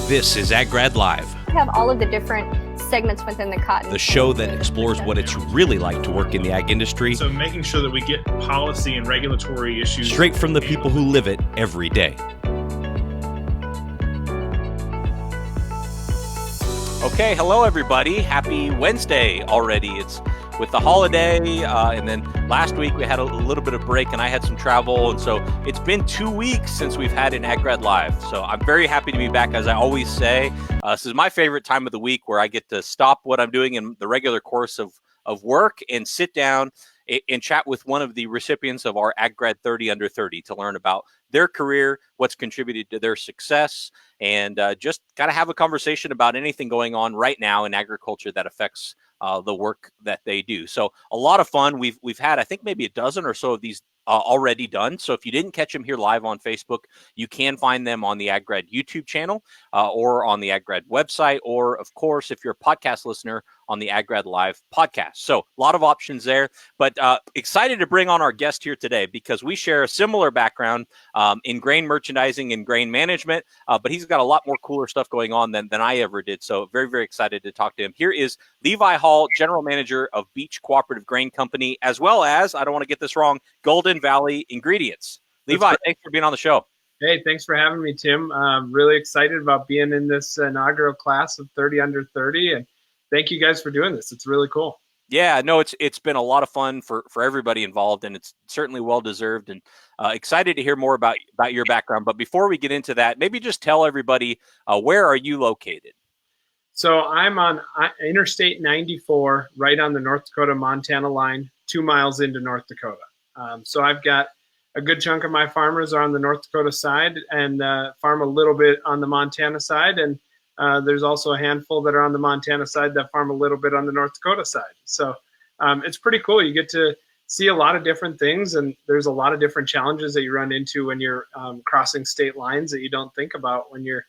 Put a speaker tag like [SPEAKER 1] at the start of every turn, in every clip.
[SPEAKER 1] This is AgGrad Live.
[SPEAKER 2] We have all of the different segments within the cotton.
[SPEAKER 1] The show that explores what it's really like to work in the ag industry.
[SPEAKER 3] So making sure that we get policy and regulatory issues
[SPEAKER 1] straight from the people who live it every day. Okay, hello everybody. Happy Wednesday already. It's with the holiday, and then last week we had a little bit of break and I had some travel, and so it's been 2 weeks since we've had an AgGrad Live. So I'm very happy to be back. As I always say, this is my favorite time of the week where I get to stop what I'm doing in the regular course of work and sit down and chat with one of the recipients of our AgGrad 30 Under 30 to learn about their career, what's contributed to their success, and just kind of have a conversation about anything going on right now in agriculture that affects the work that they do. So a lot of fun. We've had, I think, maybe a dozen or so of these already done. So if you didn't catch them here live on Facebook, you can find them on the AgGrad YouTube channel or on the AgGrad website, or of course, if you're a podcast listener, on the AgGrad Live podcast. So a lot of options there, but excited to bring on our guest here today because we share a similar background in grain merchandising and grain management, but he's got a lot more cooler stuff going on than I ever did. So very, very excited to talk to him. Here is Levi Hall, General Manager of Beach Cooperative Grain Company, as well as, I don't want to get this wrong, Golden Valley Ingredients. Levi, thanks for being on the show.
[SPEAKER 4] Hey, thanks for having me, Tim. I'm really excited about being in this inaugural class of 30 Under 30, and thank you guys for doing this. It's really cool.
[SPEAKER 1] Yeah, no, it's been a lot of fun for everybody involved, and it's certainly well-deserved, and excited to hear more about your background. But before we get into that, maybe just tell everybody, where are you located?
[SPEAKER 4] So I'm on Interstate 94, right on the North Dakota-Montana line, 2 miles into North Dakota. So I've got a good chunk of my farmers are on the North Dakota side and farm a little bit on the Montana side, and there's also a handful that are on the Montana side that farm a little bit on the North Dakota side. So it's pretty cool. You get to see a lot of different things, and there's a lot of different challenges that you run into when you're crossing state lines that you don't think about when you're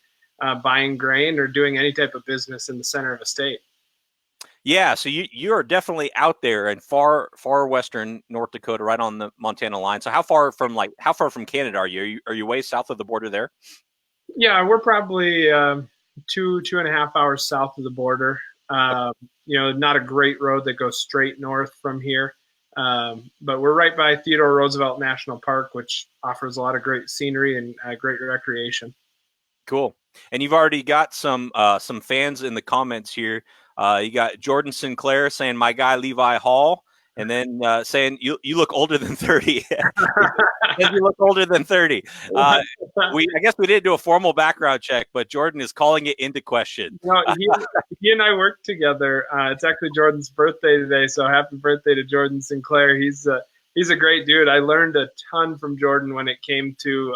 [SPEAKER 4] buying grain or doing any type of business in the center of a state.
[SPEAKER 1] Yeah, so you are definitely out there in far western North Dakota, right on the Montana line. So how far from Canada are you? Are you way south of the border there?
[SPEAKER 4] Yeah, we're probably 2.5 hours south of the border. Not a great road that goes straight north from here, but we're right by Theodore Roosevelt National Park, which offers a lot of great scenery and great recreation.
[SPEAKER 1] Cool. And you've already got some fans in the comments here. You got Jordan Sinclair saying, "My guy Levi Hall," and then saying, "You look older than 30." You look older than 30. I guess we didn't do a formal background check, but Jordan is calling it into question.
[SPEAKER 4] No, he and I work together. It's actually Jordan's birthday today, so happy birthday to Jordan Sinclair. He's a great dude. I learned a ton from Jordan when it came to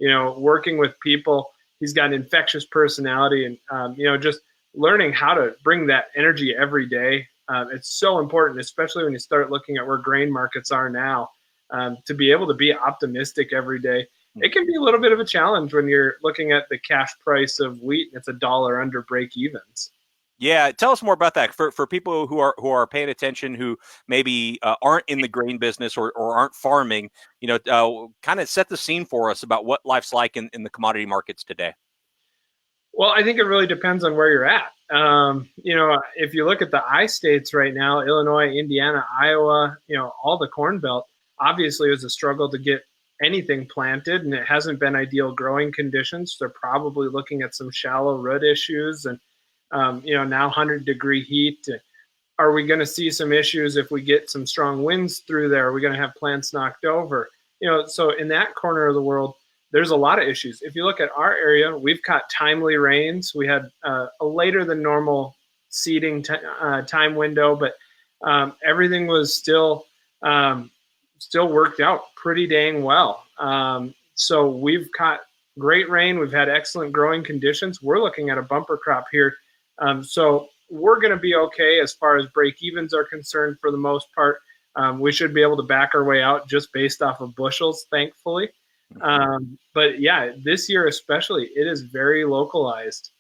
[SPEAKER 4] working with people. He's got an infectious personality, and just learning how to bring that energy every day. It's so important, especially when you start looking at where grain markets are now, to be able to be optimistic every day. It can be a little bit of a challenge when you're looking at the cash price of wheat and it's $1 under break evens.
[SPEAKER 1] Yeah, tell us more about that for people who are paying attention, who maybe aren't in the grain business or aren't farming. Kind of set the scene for us about what life's like in the commodity markets today.
[SPEAKER 4] Well, I think it really depends on where you're at. If you look at the I states right now, Illinois, Indiana, Iowa, all the Corn Belt, obviously it was a struggle to get anything planted, and it hasn't been ideal growing conditions. They're probably looking at some shallow root issues, and now 100-degree heat. Are we going to see some issues if we get some strong winds through there? Are we going to have plants knocked over? So in that corner of the world, there's a lot of issues. If you look at our area, we've got timely rains. We had a later than normal seeding time window, but everything was still worked out pretty dang well. So we've got great rain. We've had excellent growing conditions. We're looking at a bumper crop here. So we're going to be okay as far as break evens are concerned for the most part. We should be able to back our way out just based off of bushels, thankfully. But yeah, this year especially, it is very localized.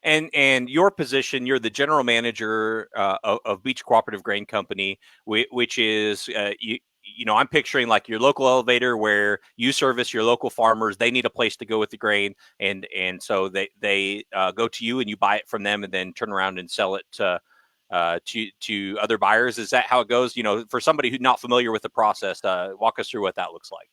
[SPEAKER 1] And your position, you're the general manager of Beach Cooperative Grain Company, which is I'm picturing like your local elevator where you service your local farmers. They need a place to go with the grain, and so they go to you and you buy it from them, and then turn around and sell it to other buyers. Is that how it goes? For somebody who's not familiar with the process, walk us through what that looks like.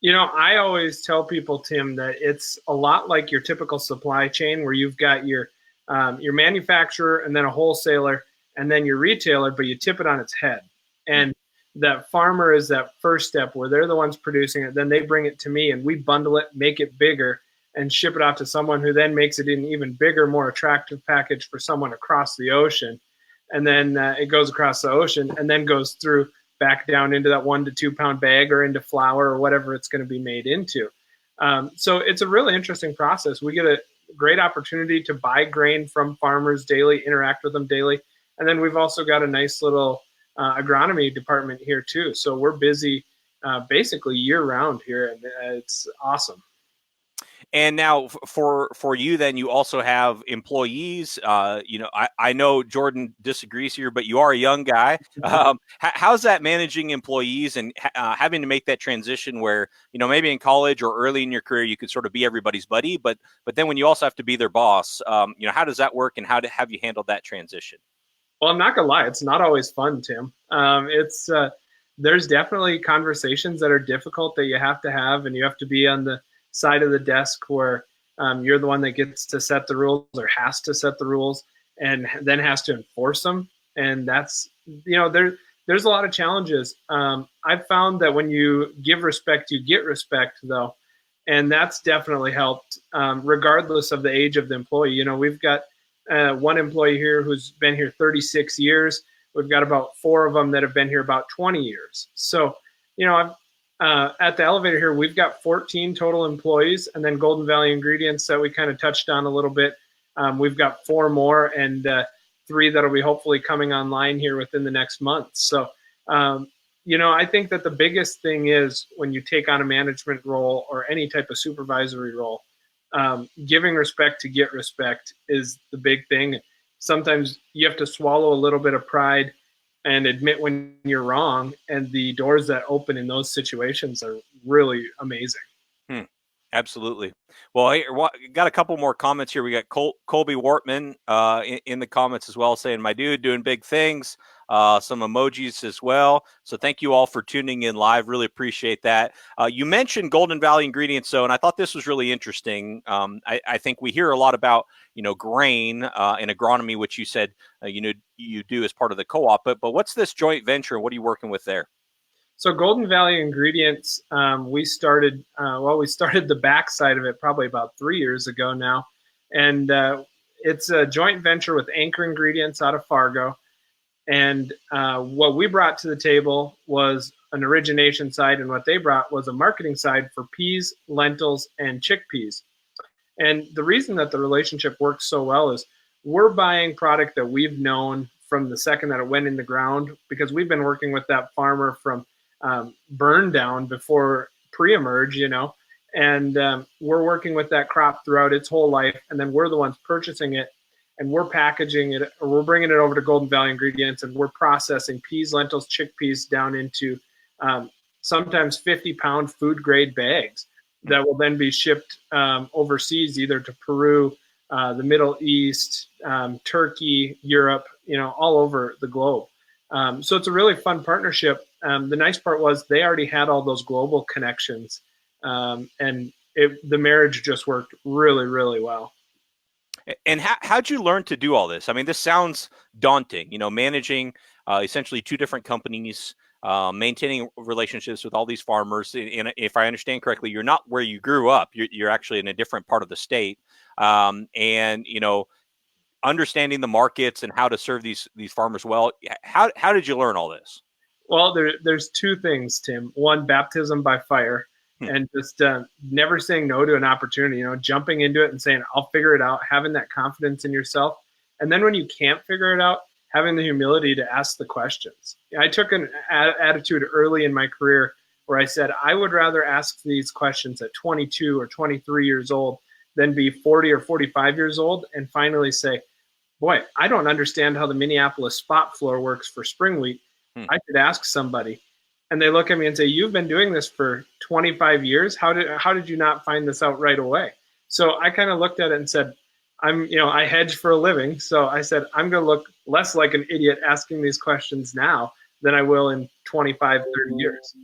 [SPEAKER 4] I always tell people, Tim, that it's a lot like your typical supply chain where you've got your manufacturer and then a wholesaler and then your retailer, but you tip it on its head. And that farmer is that first step where they're the ones producing it. Then they bring it to me and we bundle it, make it bigger, and ship it out to someone who then makes it an even bigger, more attractive package for someone across the ocean. And then it goes across the ocean and then goes through back down into that 1 to 2 pound bag or into flour or whatever it's going to be made into. So it's a really interesting process. We get a great opportunity to buy grain from farmers daily, interact with them daily. And then we've also got a nice little agronomy department here too. So we're busy basically year round here, and it's awesome.
[SPEAKER 1] And now for you, then you also have employees. I know Jordan disagrees here, but you are a young guy. How's that managing employees and having to make that transition where, maybe in college or early in your career, you could sort of be everybody's buddy, but then when you also have to be their boss, how does that work, and how have you handled that transition?
[SPEAKER 4] Well, I'm not gonna lie, it's not always fun, Tim. There's definitely conversations that are difficult that you have to have, and you have to be on the side of the desk where you're the one that gets to set the rules or has to set the rules and then has to enforce them. And that's, there's a lot of challenges. I've found that when you give respect, you get respect, though. And that's definitely helped regardless of the age of the employee. We've got one employee here who's been here 36 years. We've got about 4 of them that have been here about 20 years. So, at the elevator here, we've got 14 total employees, and then Golden Valley Ingredients that we kind of touched on a little bit. We've got 4 more and 3 that'll be hopefully coming online here within the next month. So, I think that the biggest thing is when you take on a management role or any type of supervisory role, giving respect to get respect is the big thing. Sometimes you have to swallow a little bit of pride and admit when you're wrong, and the doors that open in those situations are really amazing.
[SPEAKER 1] Absolutely. Well, got a couple more comments here. We got Colby Wortman in the comments as well, saying, "My dude, doing big things." Some emojis as well. So thank you all for tuning in live. Really appreciate that. You mentioned Golden Valley Ingredients, and I thought this was really interesting. I think we hear a lot about grain and agronomy, which you said you do as part of the co-op. But what's this joint venture? What are you working with there?
[SPEAKER 4] So Golden Valley Ingredients, we started the backside of it probably about 3 years ago now. And it's a joint venture with Anchor Ingredients out of Fargo. And what we brought to the table was an origination side, and what they brought was a marketing side for peas, lentils, and chickpeas. And the reason that the relationship works so well is we're buying product that we've known from the second that it went in the ground, because we've been working with that farmer from burn down before pre-emerge, and we're working with that crop throughout its whole life. And then we're the ones purchasing it, and we're packaging it, or we're bringing it over to Golden Valley Ingredients, and we're processing peas, lentils, chickpeas down into sometimes 50-pound food-grade bags that will then be shipped overseas, either to Peru, the Middle East, Turkey, Europe, all over the globe. So it's a really fun partnership. The nice part was they already had all those global connections, and the marriage just worked really, really well.
[SPEAKER 1] And how'd you learn to do all this? I mean, this sounds daunting, managing essentially 2 different companies, maintaining relationships with all these farmers. And if I understand correctly, you're not where you grew up. You're actually in a different part of the state. And understanding the markets and how to serve these farmers well. How did you learn all this?
[SPEAKER 4] Well, there's 2 things, Tim. One, baptism by fire. And just never saying no to an opportunity, jumping into it and saying, I'll figure it out, having that confidence in yourself. And then when you can't figure it out, having the humility to ask the questions. I took an attitude early in my career where I said, I would rather ask these questions at 22 or 23 years old than be 40 or 45 years old and finally say, boy, I don't understand how the Minneapolis spot floor works for spring wheat. I should ask somebody. and they look at me and say, "You've been doing this for 25 years. How did you not find this out right away?" So I kind of looked at it and said, I hedge for a living. So I said, I'm going to look less like an idiot asking these questions now than I will in 25, 30 years.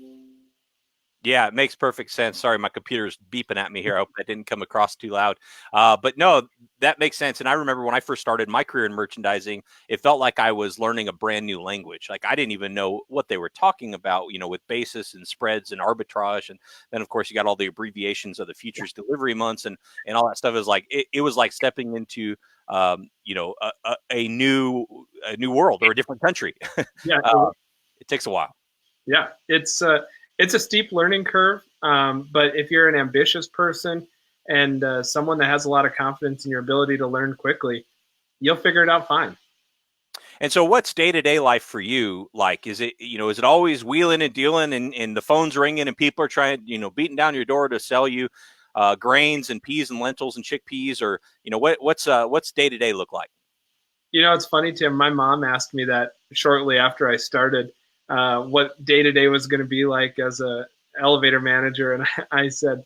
[SPEAKER 1] Yeah, it makes perfect sense. Sorry, my computer's beeping at me here. I hope that didn't come across too loud. But no, that makes sense. And I remember when I first started my career in merchandising, it felt like I was learning a brand new language. Like I didn't even know what they were talking about, with basis and spreads and arbitrage. And then, of course, you got all the abbreviations of the futures delivery months and all that stuff. Is like it was like stepping into a new world or a different country.
[SPEAKER 4] Yeah,
[SPEAKER 1] it takes a while.
[SPEAKER 4] Yeah, it's a steep learning curve, but if you're an ambitious person and someone that has a lot of confidence in your ability to learn quickly, you'll figure it out fine.
[SPEAKER 1] And so what's day-to-day life for you like? Is it, is it always wheeling and dealing and the phone's ringing and people are trying, beating down your door to sell you grains and peas and lentils and chickpeas, or, what's day-to-day look like?
[SPEAKER 4] It's funny, Tim, my mom asked me that shortly after I started, what day-to-day was going to be like as a elevator manager. And I said,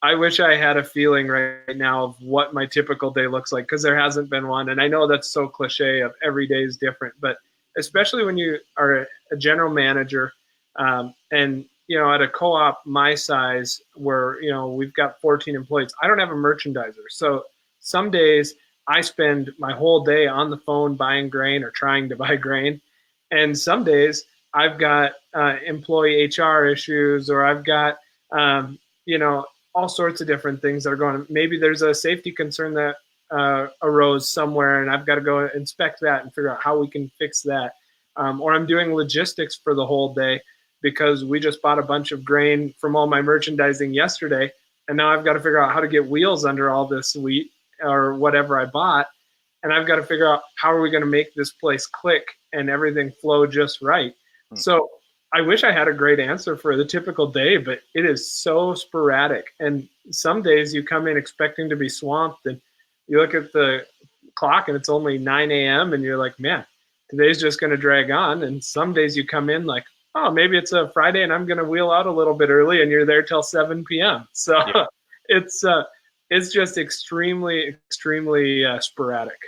[SPEAKER 4] I wish I had a feeling right now of what my typical day looks like, because there hasn't been one. And I know that's so cliche of every day is different, but especially when you are a general manager and, at a co-op my size where, we've got 14 employees, I don't have a merchandiser. So some days I spend my whole day on the phone buying grain or trying to buy grain. And some days I've got employee HR issues, or I've got, all sorts of different things that are going on. Maybe there's a safety concern that arose somewhere and I've got to go inspect that and figure out how we can fix that. Or I'm doing logistics for the whole day because we just bought a bunch of grain from all my merchandising yesterday. And now I've got to figure out how to get wheels under all this wheat or whatever I bought. And I've got to figure out how are we going to make this place click and everything flow just right. So I wish I had a great answer for the typical day, but it is so sporadic. And some days you come in expecting to be swamped and you look at the clock and it's only 9 a.m. and you're like, man, today's just going to drag on. And some days you come in like, oh, maybe it's a Friday and I'm going to wheel out a little bit early, and you're there till 7 p.m. So yeah. It's just extremely sporadic.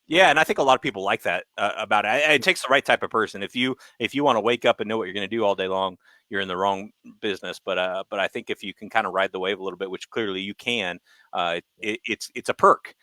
[SPEAKER 1] Yeah, and I think a lot of people like that about it. It takes the right type of person. If you want to wake up and know what you're going to do all day long, you're in the wrong business. But I think if you can kind of ride the wave a little bit, which clearly you can, it's a perk.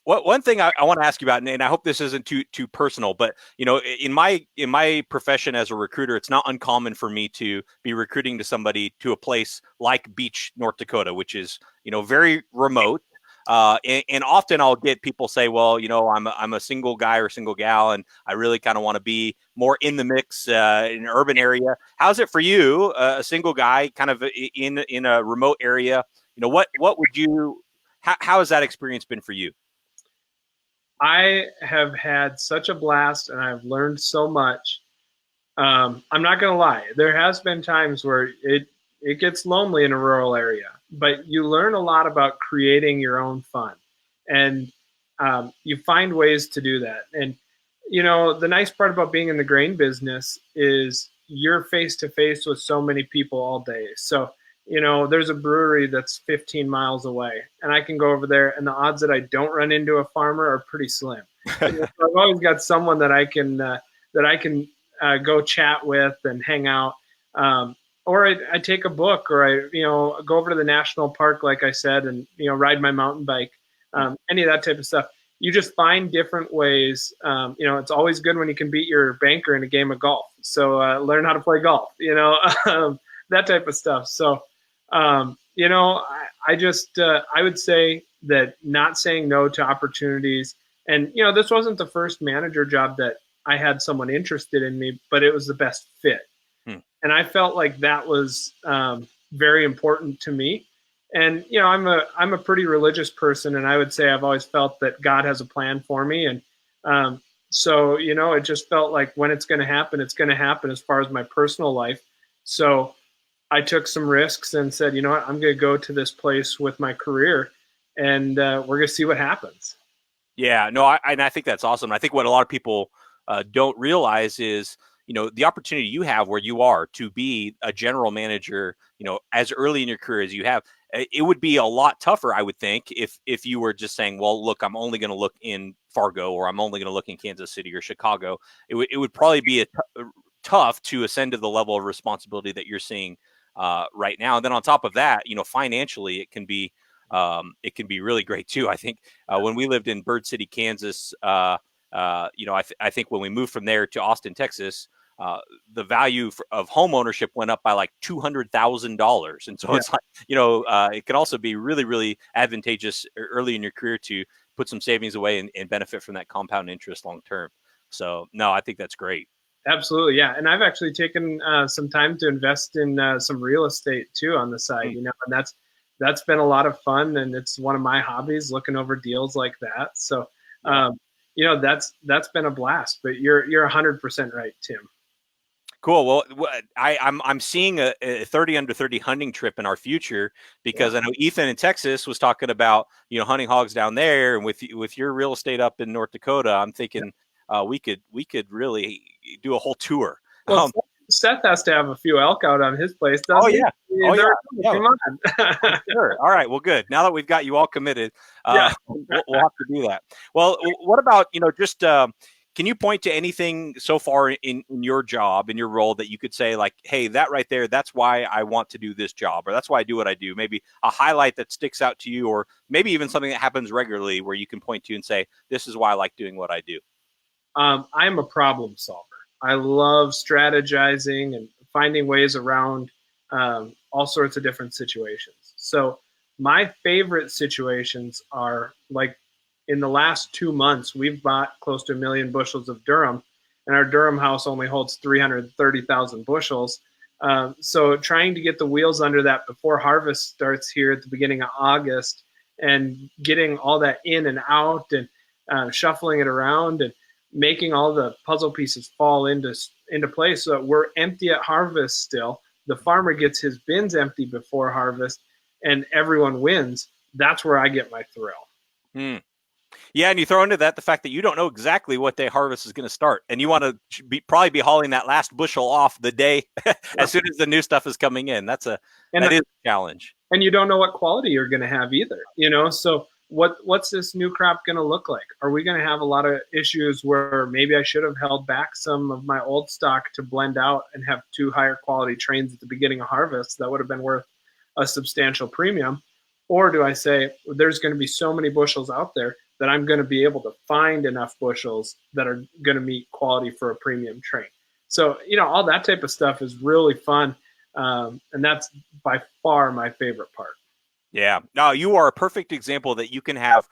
[SPEAKER 1] One thing I want to ask you about, and I hope this isn't too personal, but in my profession as a recruiter, it's not uncommon for me to be recruiting to somebody to a place like Beach, North Dakota, which is very remote. And often I'll get people say, well, I'm a single guy or single gal, and I really kind of want to be more in the mix in an urban area. How's it for you, a single guy kind of in a remote area? What would you, how has that experience been for you?
[SPEAKER 4] I have had such a blast and I've learned so much. I'm not going to lie. There has been times where it gets lonely in a rural area, but you learn a lot about creating your own fun, and you find ways to do that. And, the nice part about being in the grain business is you're face to face with so many people all day. So, there's a brewery that's 15 miles away and I can go over there, and the odds that I don't run into a farmer are pretty slim. So I've always got someone that I can go chat with and hang out. Or I take a book, or I go over to the national park, like I said, and ride my mountain bike, any of that type of stuff. You just find different ways. It's always good when you can beat your banker in a game of golf. So learn how to play golf, that type of stuff. So I would say that not saying no to opportunities, and this wasn't the first manager job that I had someone interested in me, but it was the best fit. And I felt like that was very important to me. And, I'm a pretty religious person, and I would say I've always felt that God has a plan for me. And so, it just felt like when it's going to happen as far as my personal life. So I took some risks and said, I'm going to go to this place with my career, and we're going to see what happens.
[SPEAKER 1] Yeah, no, I think that's awesome. I think what a lot of people don't realize is, the opportunity you have where you are to be a general manager, as early in your career as you have, it would be a lot tougher, I would think, if you were just saying, well, look, I'm only going to look in Fargo, or I'm only going to look in Kansas City or Chicago. It would probably be tough to ascend to the level of responsibility that you're seeing right now. And then on top of that, financially, it can be really great too. I think when we lived in Bird City, Kansas, I think when we moved from there to Austin, Texas, the value of home ownership went up by like $200,000. And so it's like, it can also be really, really advantageous early in your career to put some savings away and benefit from that compound interest long term. So, no, I think that's great.
[SPEAKER 4] Absolutely. Yeah. And I've actually taken some time to invest in some real estate too on the side, and that's been a lot of fun. And it's one of my hobbies, looking over deals like that. So, that's been a blast, but you're 100% right, Tim.
[SPEAKER 1] Cool. Well, I'm seeing a 30 under 30 hunting trip in our future, because I know Ethan in Texas was talking about, hunting hogs down there, and with your real estate up in North Dakota, I'm thinking we could really do a whole tour.
[SPEAKER 4] Well, Seth has to have a few elk out on his place, doesn't he?
[SPEAKER 1] Yeah.
[SPEAKER 4] Come on.
[SPEAKER 1] Sure. All right. Well, good. Now that we've got you all committed, we'll have to do that. Well, what about, just can you point to anything so far in your job, in your role, that you could say like, hey, that right there, that's why I want to do this job, or that's why I do what I do? Maybe a highlight that sticks out to you, or maybe even something that happens regularly where you can point to and say, this is why I like doing what I do.
[SPEAKER 4] I'm a problem solver. I love strategizing and finding ways around all sorts of different situations. So my favorite situations are like, in the last 2 months, we've bought close to 1 million bushels of durum, and our durum house only holds 330,000 bushels. So trying to get the wheels under that before harvest starts here at the beginning of August, and getting all that in and out, and shuffling it around, and making all the puzzle pieces fall into place so that we're empty at harvest still. The farmer gets his bins empty before harvest, and everyone wins. That's where I get my thrill.
[SPEAKER 1] Yeah, and you throw into that the fact that you don't know exactly what day harvest is going to start, and you want to probably be hauling that last bushel off the day as soon as the new stuff is coming in. That is a challenge.
[SPEAKER 4] And you don't know what quality you're going to have either. So what's this new crop going to look like? Are we going to have a lot of issues where maybe I should have held back some of my old stock to blend out and have 2 higher quality trains at the beginning of harvest that would have been worth a substantial premium? Or do I say there's going to be so many bushels out there that I'm going to be able to find enough bushels that are going to meet quality for a premium train? So, all that type of stuff is really fun. And that's by far my favorite part.
[SPEAKER 1] Yeah. No, you are a perfect example that you can have,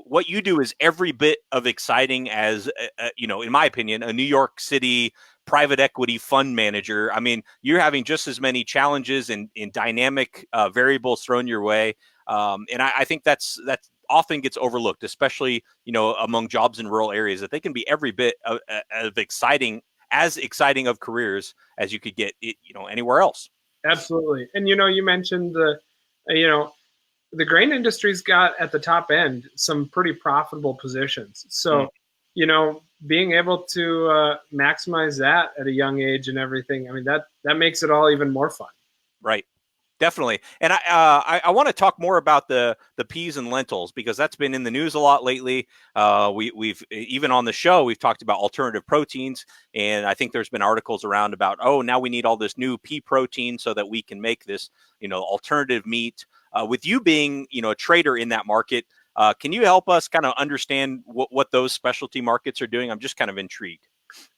[SPEAKER 1] what you do is every bit of exciting as, in my opinion, a New York City private equity fund manager. I mean, you're having just as many challenges and dynamic variables thrown your way. And I think that's often gets overlooked, especially, among jobs in rural areas, that they can be every bit of exciting of careers as you could get, anywhere else.
[SPEAKER 4] Absolutely. And, you mentioned the grain industry's got at the top end some pretty profitable positions. So, being able to maximize that at a young age and everything, I mean, that makes it all even more fun.
[SPEAKER 1] Right. Definitely. And I want to talk more about the peas and lentils, because that's been in the news a lot lately. We've even on the show, we've talked about alternative proteins. And I think there's been articles around about, now we need all this new pea protein so that we can make this, alternative meat. With you being, a trader in that market, can you help us kind of understand what those specialty markets are doing? I'm just kind of intrigued.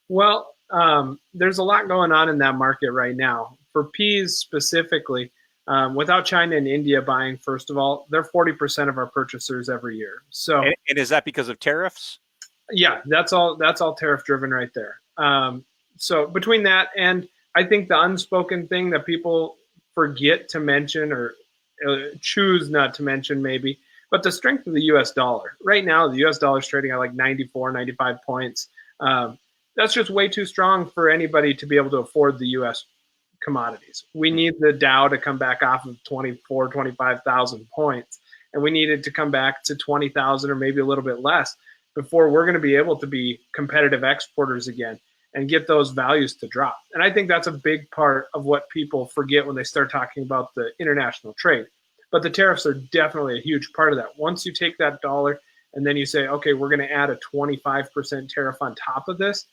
[SPEAKER 4] Well, there's a lot going on in that market right now. For peas specifically, without China and India buying, first of all, they're 40% of our purchasers every year. So,
[SPEAKER 1] and is that because of tariffs?
[SPEAKER 4] Yeah, that's all tariff driven right there. So between that, and I think the unspoken thing that people forget to mention, or choose not to mention maybe, but the strength of the US dollar. Right now, the US dollar is trading at like 94, 95 points. That's just way too strong for anybody to be able to afford the US commodities. We need the Dow to come back off of 24, 25,000 points, and we need it to come back to 20,000 or maybe a little bit less before we're going to be able to be competitive exporters again. and get those values to drop. And I think that's a big part of what people forget when they start talking about the international trade. But the tariffs are definitely a huge part of that. Once you take that dollar and then you say, okay, we're going to add a 25% tariff on top of this,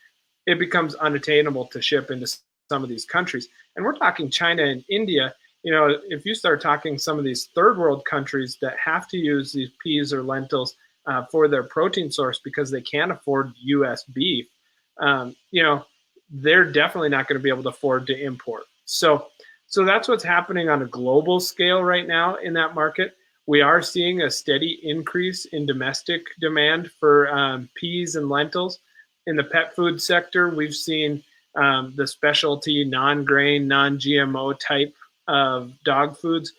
[SPEAKER 4] it becomes unattainable to ship into some of these countries. And we're talking China and India. If you start talking some of these third world countries that have to use these peas or lentils for their protein source because they can't afford U.S. beef, they're definitely not going to be able to afford to import. So that's what's happening on a global scale right now in that market. We are seeing a steady increase in domestic demand for peas and lentils. In the pet food sector, we've seen the specialty non-grain, non-GMO type of dog foods.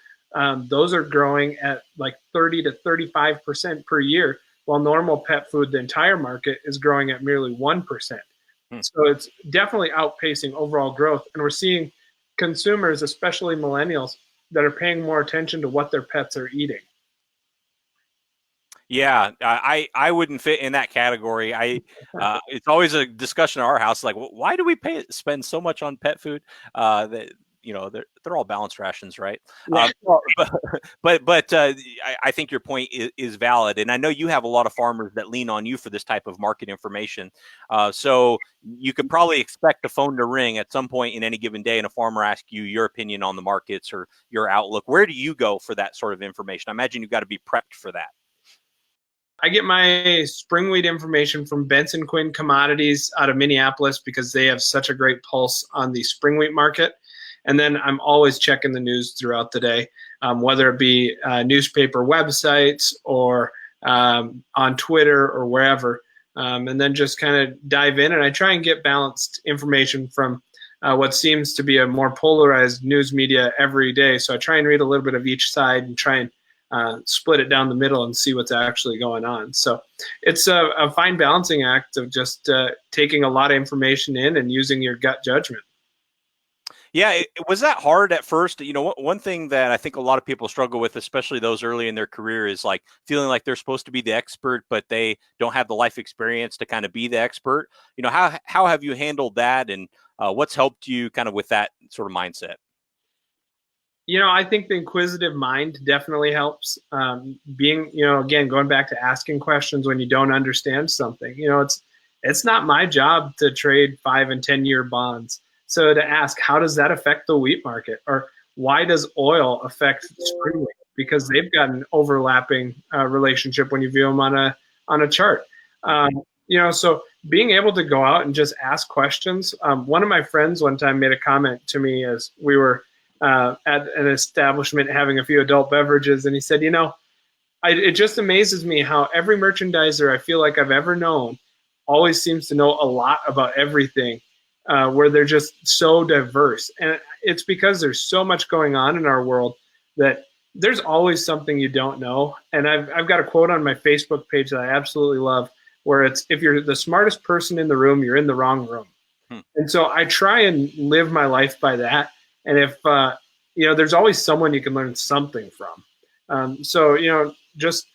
[SPEAKER 4] Those are growing at like 30 to 35% per year, while normal pet food, the entire market, is growing at merely 1%. So it's definitely outpacing overall growth. And we're seeing consumers, especially millennials, that are paying more attention to what their pets are eating.
[SPEAKER 1] Yeah, I wouldn't fit in that category. It's always a discussion in our house, like, why do we spend so much on pet food? That they're all balanced rations, right?
[SPEAKER 4] Yeah.
[SPEAKER 1] But I think your point is valid, and I know you have a lot of farmers that lean on you for this type of market information. So you could probably expect a phone to ring at some point in any given day, and a farmer asks you your opinion on the markets or your outlook. Where do you go for that sort of information? I imagine you've got to be prepped for that.
[SPEAKER 4] I get my spring wheat information from Benson Quinn Commodities out of Minneapolis because they have such a great pulse on the spring wheat market. And then I'm always checking the news throughout the day, whether it be newspaper websites or on Twitter or wherever, and then just kind of dive in. And I try and get balanced information from what seems to be a more polarized news media every day. So I try and read a little bit of each side and try and split it down the middle and see what's actually going on. So it's a fine balancing act of just taking a lot of information in and using your gut judgment.
[SPEAKER 1] Yeah, was that hard at first? One thing that I think a lot of people struggle with, especially those early in their career, is like feeling like they're supposed to be the expert, but they don't have the life experience to kind of be the expert. How have you handled that, and what's helped you kind of with that sort of mindset?
[SPEAKER 4] I think the inquisitive mind definitely helps. Being, again, going back to asking questions when you don't understand something. It's not my job to trade 5 and 10-year bonds. So to ask, how does that affect the wheat market? Or why does oil affect spring wheat? Because they've got an overlapping relationship when you view them on a chart. So being able to go out and just ask questions. One of my friends one time made a comment to me as we were at an establishment having a few adult beverages, and he said, it just amazes me how every merchandiser I feel like I've ever known always seems to know a lot about everything. Where they're just so diverse. And it's because there's so much going on in our world that there's always something you don't know. And I've got a quote on my Facebook page that I absolutely love, where it's, if you're the smartest person in the room, you're in the wrong room. And so I try and live my life by that. And if, there's always someone you can learn something from. Just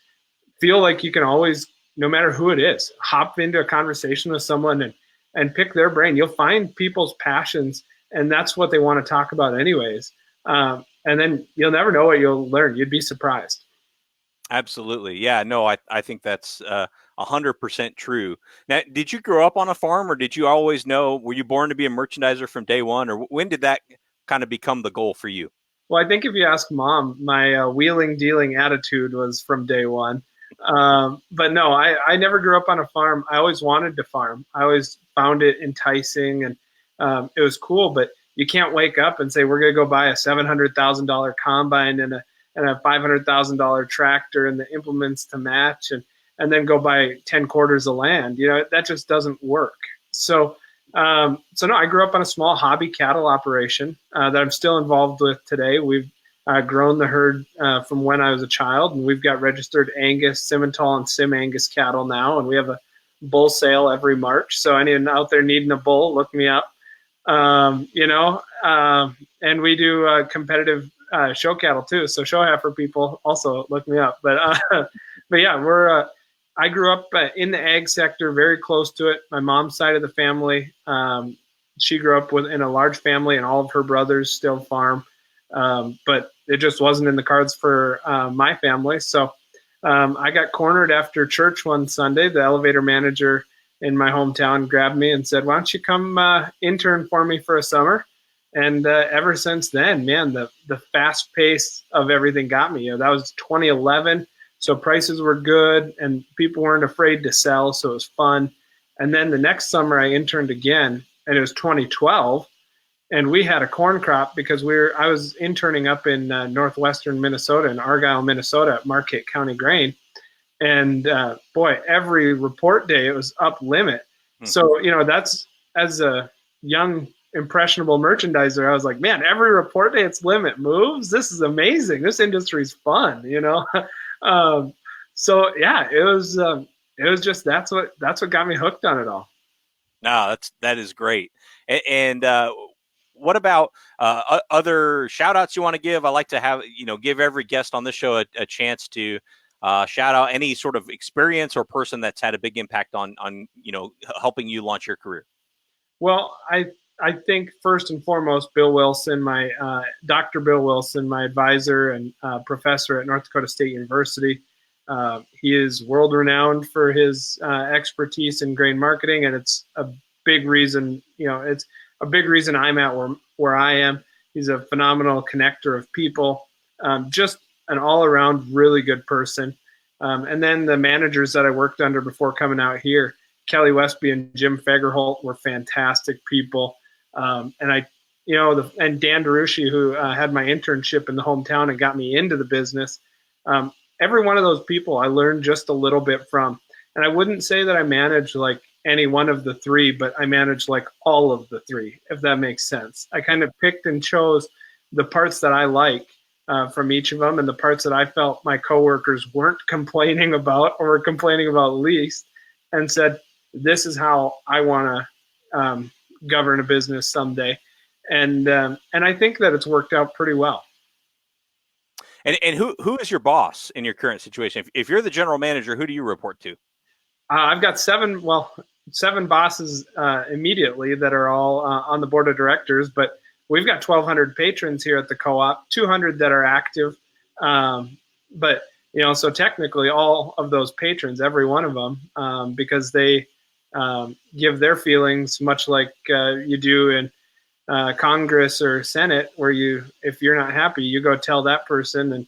[SPEAKER 4] feel like you can always, no matter who it is, hop into a conversation with someone and pick their brain. You'll find people's passions, and that's what they want to talk about anyways. And then you'll never know what you'll learn. You'd be surprised.
[SPEAKER 1] Absolutely. Yeah, no, I think that's 100% true. Now, did you grow up on a farm, or did you always know, were you born to be a merchandiser from day one, or when did that kind of become the goal for you?
[SPEAKER 4] Well, I think if you ask Mom, my wheeling dealing attitude was from day one. But no, I never grew up on a farm. I always wanted to farm. I always found it enticing, and it was cool, but you can't wake up and say, we're going to go buy a $700,000 combine and a $500,000 tractor and the implements to match, and then go buy 10 quarters of land. That just doesn't work. So no, I grew up on a small hobby cattle operation that I'm still involved with today. We've grown the herd from when I was a child, and we've got registered Angus, Simmental, and Sim Angus cattle now, and we have a bull sale every March. So anyone out there needing a bull, look me up. And we do competitive show cattle too. So show heifer people also look me up. But yeah, I grew up in the ag sector, very close to it. My mom's side of the family, she grew up in a large family, and all of her brothers still farm. But it just wasn't in the cards for my family. So I got cornered after church one Sunday. The elevator manager in my hometown grabbed me and said, "Why don't you come intern for me for a summer?" And ever since then, man, the fast pace of everything got me. That was 2011. So prices were good and people weren't afraid to sell. So it was fun. And then the next summer I interned again, and it was 2012. And we had a corn crop because I was interning up in northwestern Minnesota, in Argyle, Minnesota at Marquette County Grain. And boy, every report day it was up limit. So, that's, as a young impressionable merchandiser, I was like, man, every report day it's limit moves. This is amazing. This industry's fun, So yeah, it was just, that's what got me hooked on it all.
[SPEAKER 1] No, that is great. And what about other shout outs you want to give? I like to have, give every guest on this show a chance to shout out any sort of experience or person that's had a big impact on helping you launch your career. Well,
[SPEAKER 4] I think first and foremost, Bill Wilson, Dr. Bill Wilson, my advisor and professor at North Dakota State University. He is world renowned for his expertise in grain marketing, and it's a big reason. It's a big reason I'm at where I am. He's a phenomenal connector of people, just an all around really good person. And then the managers that I worked under before coming out here, Kelly Westby and Jim Fagerholt, were fantastic people. And Dan DeRushi, who had my internship in the hometown and got me into the business. Every one of those people I learned just a little bit from. And I wouldn't say that I managed like any one of the three, but I managed like all of the three, if that makes sense. I kind of picked and chose the parts that I like from each of them, and the parts that I felt my coworkers weren't complaining about or were complaining about least, and said, this is how I want to govern a business someday. And I think that it's worked out pretty well.
[SPEAKER 1] And who is your boss in your current situation? If you're the general manager, who do you report to?
[SPEAKER 4] I've got seven bosses immediately that are all on the board of directors, but we've got 1,200 patrons here at the co-op, 200 that are active. But, so technically all of those patrons, every one of them, because they give their feelings much like you do in Congress or Senate, where if you're not happy, you go tell that person and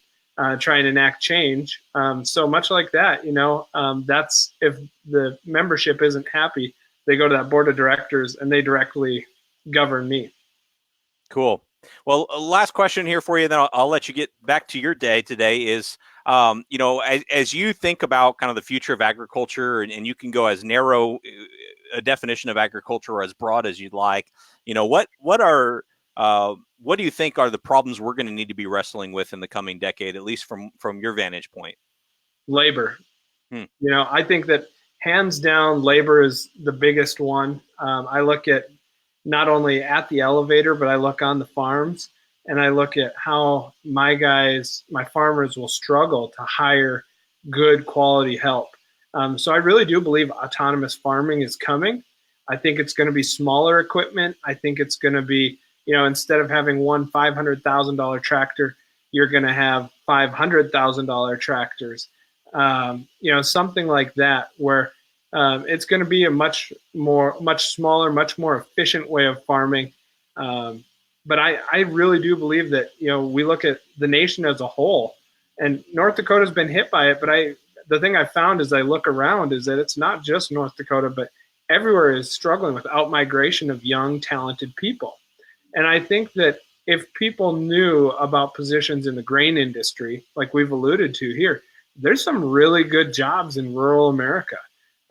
[SPEAKER 4] try and enact change. So much like that, that's if the membership isn't happy, they go to that board of directors and they directly govern me.
[SPEAKER 1] Cool. Well, last question here for you, then I'll let you get back to your day today is, as you think about kind of the future of agriculture, and you can go as narrow a definition of agriculture or as broad as you'd like, what do you think are the problems we're going to need to be wrestling with in the coming decade, at least from your vantage point?
[SPEAKER 4] Labor. I think that hands down, labor is the biggest one. I look at not only at the elevator, but I look on the farms, and I look at how my farmers will struggle to hire good quality help. So I really do believe autonomous farming is coming. I think it's going to be smaller equipment. I think it's going to be, instead of having one $500,000 tractor, you're going to have $500,000 tractors. Something like that, where it's going to be a much smaller, much more efficient way of farming. But I really do believe that, we look at the nation as a whole, and North Dakota's been hit by it. But the thing I found as I look around is that it's not just North Dakota, but everywhere is struggling with outmigration of young, talented people. And I think that if people knew about positions in the grain industry, like we've alluded to here, there's some really good jobs in rural America.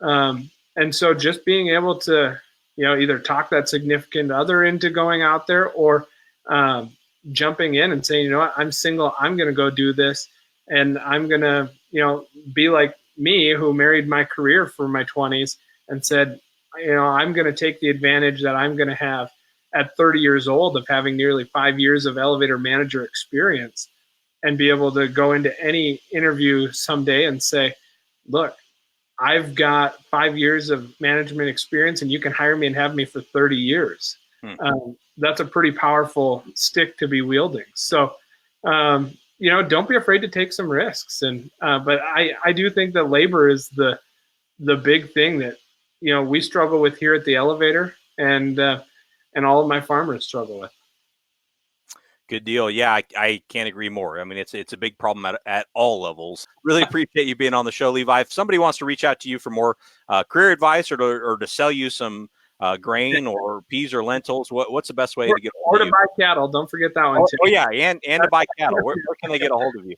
[SPEAKER 4] And so just being able to, either talk that significant other into going out there, or jumping in and saying, I'm single, I'm going to go do this. And I'm going to, be like me, who married my career for my 20s and said, I'm going to take the advantage that I'm going to have at 30 years old of having nearly 5 years of elevator manager experience, and be able to go into any interview someday and say, look, I've got 5 years of management experience and you can hire me and have me for 30 years. That's a pretty powerful stick to be wielding. So, don't be afraid to take some risks. But I do think that labor is the big thing that, we struggle with here at the elevator, and all of my farmers struggle with.
[SPEAKER 1] Good deal. Yeah, I can't agree more. I mean, it's a big problem at all levels. Really appreciate you being on the show, Levi. If somebody wants to reach out to you for more career advice or to sell you some grain or peas or lentils, what's the best way to get a hold of you?
[SPEAKER 4] Or to buy cattle. Don't forget that one too.
[SPEAKER 1] Oh yeah, and to buy cattle. Where can they get a hold of you?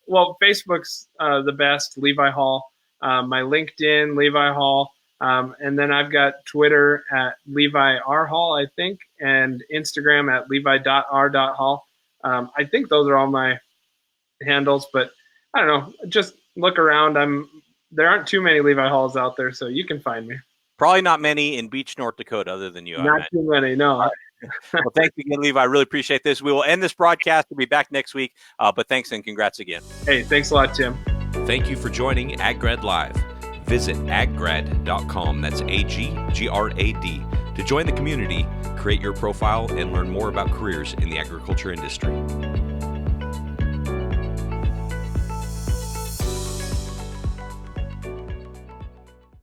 [SPEAKER 4] Well, Facebook's the best, Levi Hall. My LinkedIn, Levi Hall. And then I've got Twitter at Levi R Hall, I think, and Instagram at levi.r.hall. I think those are all my handles, but I don't know. Just look around. There aren't too many Levi Halls out there, so you can find me.
[SPEAKER 1] Probably not many in Beach, North Dakota, other than you.
[SPEAKER 4] Not too many, no.
[SPEAKER 1] Well, thanks again, Levi. I really appreciate this. We will end this broadcast. We'll be back next week, but thanks and congrats again.
[SPEAKER 4] Hey, thanks a lot, Tim.
[SPEAKER 5] Thank you for joining AgGrad Live. Visit aggrad.com, that's AGGRAD, to join the community, create your profile, and learn more about careers in the agriculture industry.